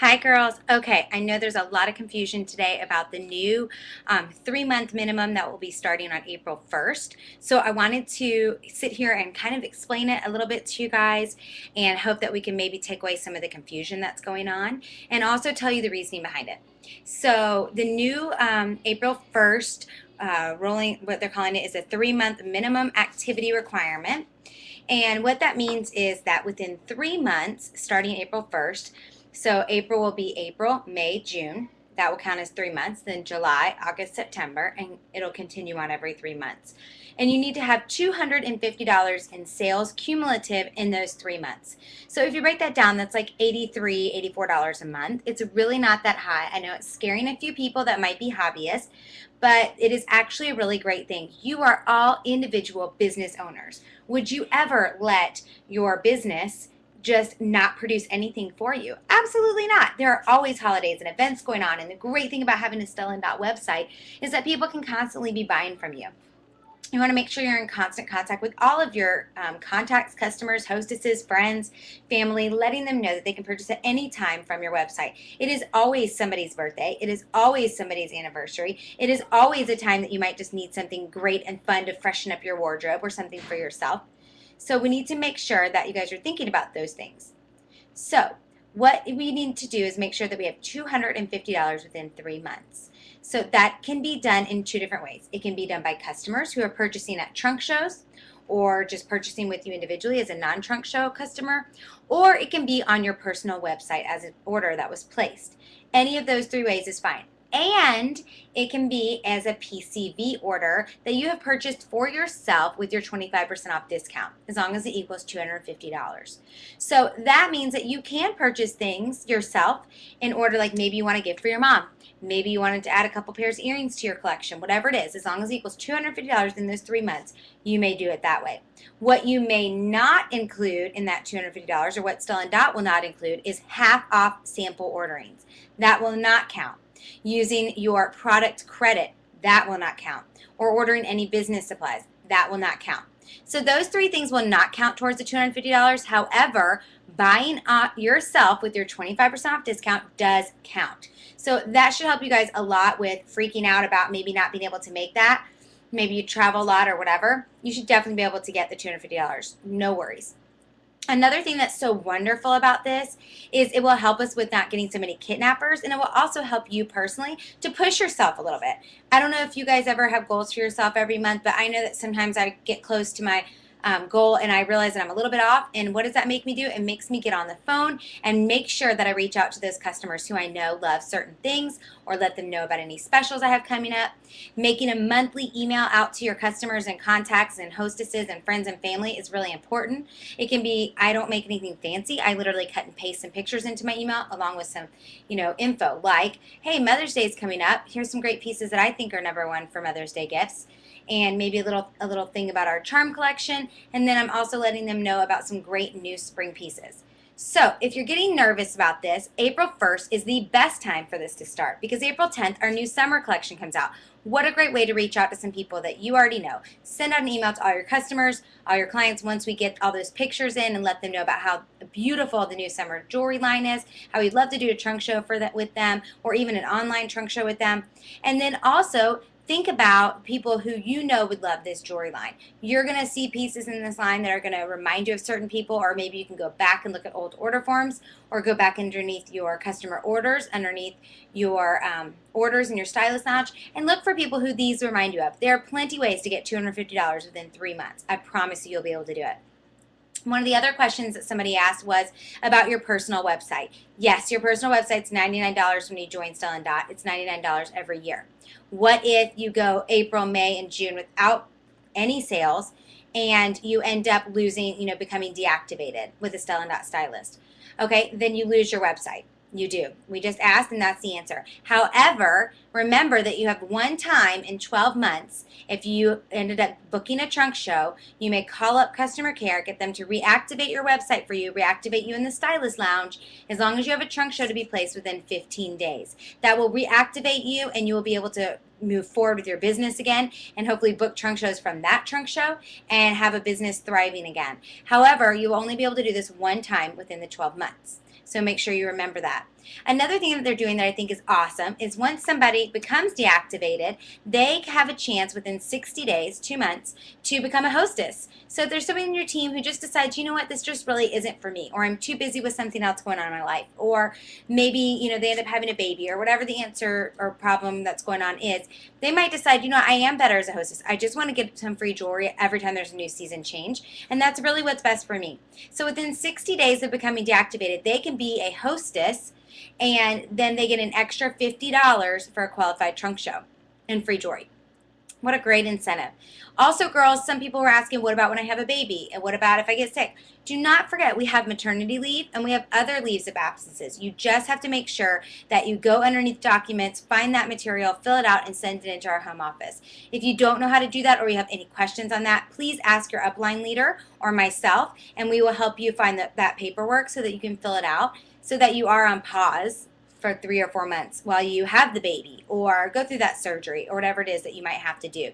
Hi girls. Okay, I know there's a lot of confusion today about the new 3-month minimum that will be starting on April 1st. So I wanted to sit here and kind of explain it a little bit to you guys and hope that we can maybe take away some of the confusion that's going on and also tell you the reasoning behind it. So the new April 1st rolling, what they're calling it, is a 3-month minimum activity requirement. And what that means is that within 3 months, starting April 1st, so April will be April, May, June. That will count as 3 months. Then July, August, September, and it'll continue on every 3 months. And you need to have $250 in sales cumulative in those 3 months. So if you break that down, that's like $83, $84 a month. It's really not that high. I know it's scaring a few people that might be hobbyists, but it is actually a really great thing. You are all individual business owners. Would you ever let your business just not produce anything for you? Absolutely not. There are always holidays and events going on, and the great thing about having a website is that people can constantly be buying from you. You want to make sure you're in constant contact with all of your contacts, customers, hostesses, friends, family, letting them know that they can purchase at any time from your website. It is always somebody's birthday. It is always somebody's anniversary. It is always a time that you might just need something great and fun to freshen up your wardrobe or something for yourself. So we need to make sure that you guys are thinking about those things. So what we need to do is make sure that we have $250 within 3 months. So that can be done in 2 different ways. It can be done by customers who are purchasing at trunk shows or just purchasing with you individually as a non-trunk show customer, or it can be on your personal website as an order that was placed. Any of those 3 ways is fine. And it can be as a PCV order that you have purchased for yourself with your 25% off discount, as long as it equals $250. So that means that you can purchase things yourself in order, like maybe you want a gift for your mom. Maybe you wanted to add a couple pairs of earrings to your collection. Whatever it is, as long as it equals $250 in those 3 months, you may do it that way. What you may not include in that $250, or what Style and Dot will not include, is half off sample orderings. That will not count. Using your product credit, that will not count. Or ordering any business supplies, that will not count. So those 3 things will not count towards the $250. However, buying yourself with your 25% off discount does count. So that should help you guys a lot with freaking out about maybe not being able to make that. Maybe you travel a lot or whatever. You should definitely be able to get the $250. No worries. Another thing that's so wonderful about this is it will help us with not getting so many kidnappers, and it will also help you personally to push yourself a little bit. I don't know if you guys ever have goals for yourself every month, but I know that sometimes I get close to my goal and I realize that I'm a little bit off, and what does that make me do? It makes me get on the phone and make sure that I reach out to those customers who I know love certain things, or let them know about any specials I have coming up. Making a monthly email out to your customers and contacts and hostesses and friends and family is really important. It can be, I don't make anything fancy. I literally cut and paste some pictures into my email along with some, info like, hey, Mother's Day is coming up. Here's some great pieces that I think are #1 for Mother's Day gifts, and maybe a little thing about our charm collection. And then I'm also letting them know about some great new spring pieces. So if you're getting nervous about this, April 1st is the best time for this to start, because April 10th, our new summer collection comes out. What a great way to reach out to some people that you already know. Send out an email to all your customers, all your clients, once we get all those pictures in, and let them know about how beautiful the new summer jewelry line is, how we'd love to do a trunk show for that with them, or even an online trunk show with them. And then also, think about people who you know would love this jewelry line. You're going to see pieces in this line that are going to remind you of certain people, or maybe you can go back and look at old order forms, or go back underneath your customer orders, underneath your orders in your stylist lounge, and look for people who these remind you of. There are plenty ways to get $250 within 3 months. I promise you'll be able to do it. One of the other questions that somebody asked was about your personal website. Yes, your personal website's $99 when you join Style and Dot. It's $99 every year. What if you go April, May, and June without any sales, and you end up losing, becoming deactivated with a Style and Dot stylist? Okay, then you lose your website. You do. We just asked, and that's the answer. However, remember that you have one time in 12 months, if you ended up booking a trunk show, you may call up customer care, get them to reactivate your website for you, reactivate you in the stylist lounge, as long as you have a trunk show to be placed within 15 days. That will reactivate you, and you will be able to move forward with your business again, and hopefully book trunk shows from that trunk show and have a business thriving again. However, you'll only be able to do this one time within the 12 months. So make sure you remember that. Another thing that they're doing that I think is awesome is once somebody becomes deactivated, they have a chance within 60 days, 2 months, to become a hostess. So if there's somebody in your team who just decides, you know what, this just really isn't for me, or I'm too busy with something else going on in my life, or maybe, they end up having a baby, or whatever the answer or problem that's going on is, they might decide, I am better as a hostess. I just want to get some free jewelry every time there's a new season change, and that's really what's best for me. So within 60 days of becoming deactivated, they can be a hostess, and then they get an extra $50 for a qualified trunk show and free jewelry. What a great incentive. Also, girls, some people were asking, what about when I have a baby? And what about if I get sick? Do not forget, we have maternity leave and we have other leaves of absences. You just have to make sure that you go underneath documents, find that material, fill it out, and send it into our home office. If you don't know how to do that or you have any questions on that, please ask your upline leader or myself, and we will help you find that paperwork so that you can fill it out, so that you are on pause for 3 or 4 months while you have the baby or go through that surgery or whatever it is that you might have to do.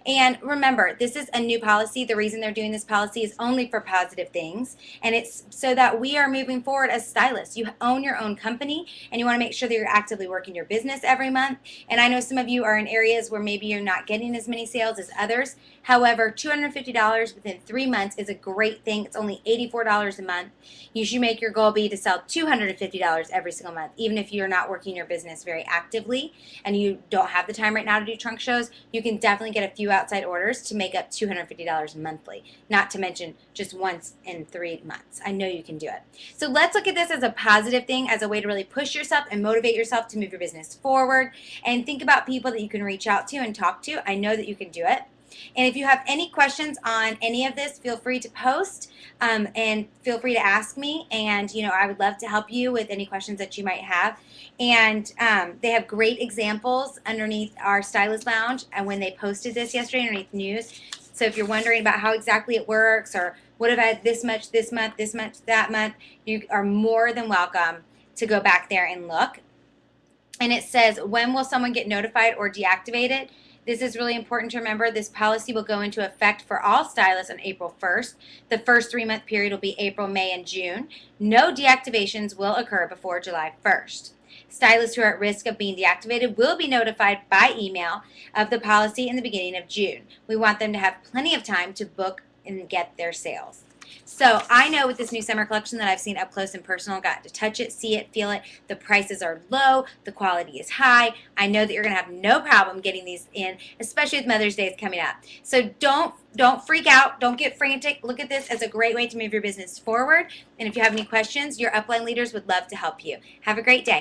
And remember, this is a new policy. The reason they're doing this policy is only for positive things, and it's so that we are moving forward as stylists. You own your own company, and you want to make sure that you're actively working your business every month. And I know some of you are in areas where maybe you're not getting as many sales as others. However, $250 within 3 months is a great thing. It's only $84 a month. You should make your goal be to sell $250 every single month, even if you're not working your business very actively and you don't have the time right now to do trunk shows. You can definitely get a few outside orders to make up $250 monthly, not to mention just once in 3 months. I know you can do it. So let's look at this as a positive thing, as a way to really push yourself and motivate yourself to move your business forward, and think about people that you can reach out to and talk to. I know that you can do it. And if you have any questions on any of this, feel free to post and feel free to ask me. And, I would love to help you with any questions that you might have. And they have great examples underneath our Stylist Lounge. And when they posted this yesterday underneath news, so if you're wondering about how exactly it works, or what if I had this much this month, this much that month, you are more than welcome to go back there and look. And it says, when will someone get notified or deactivated? This is really important to remember. This policy will go into effect for all stylists on April 1st. The first 3-month period will be April, May, and June. No deactivations will occur before July 1st. Stylists who are at risk of being deactivated will be notified by email of the policy in the beginning of June. We want them to have plenty of time to book and get their sales. So I know with this new summer collection that I've seen up close and personal, got to touch it, see it, feel it. The prices are low, the quality is high. I know that you're going to have no problem getting these in, especially with Mother's Day is coming up. So don't freak out, don't get frantic. Look at this as a great way to move your business forward. And if you have any questions, your upline leaders would love to help you. Have a great day.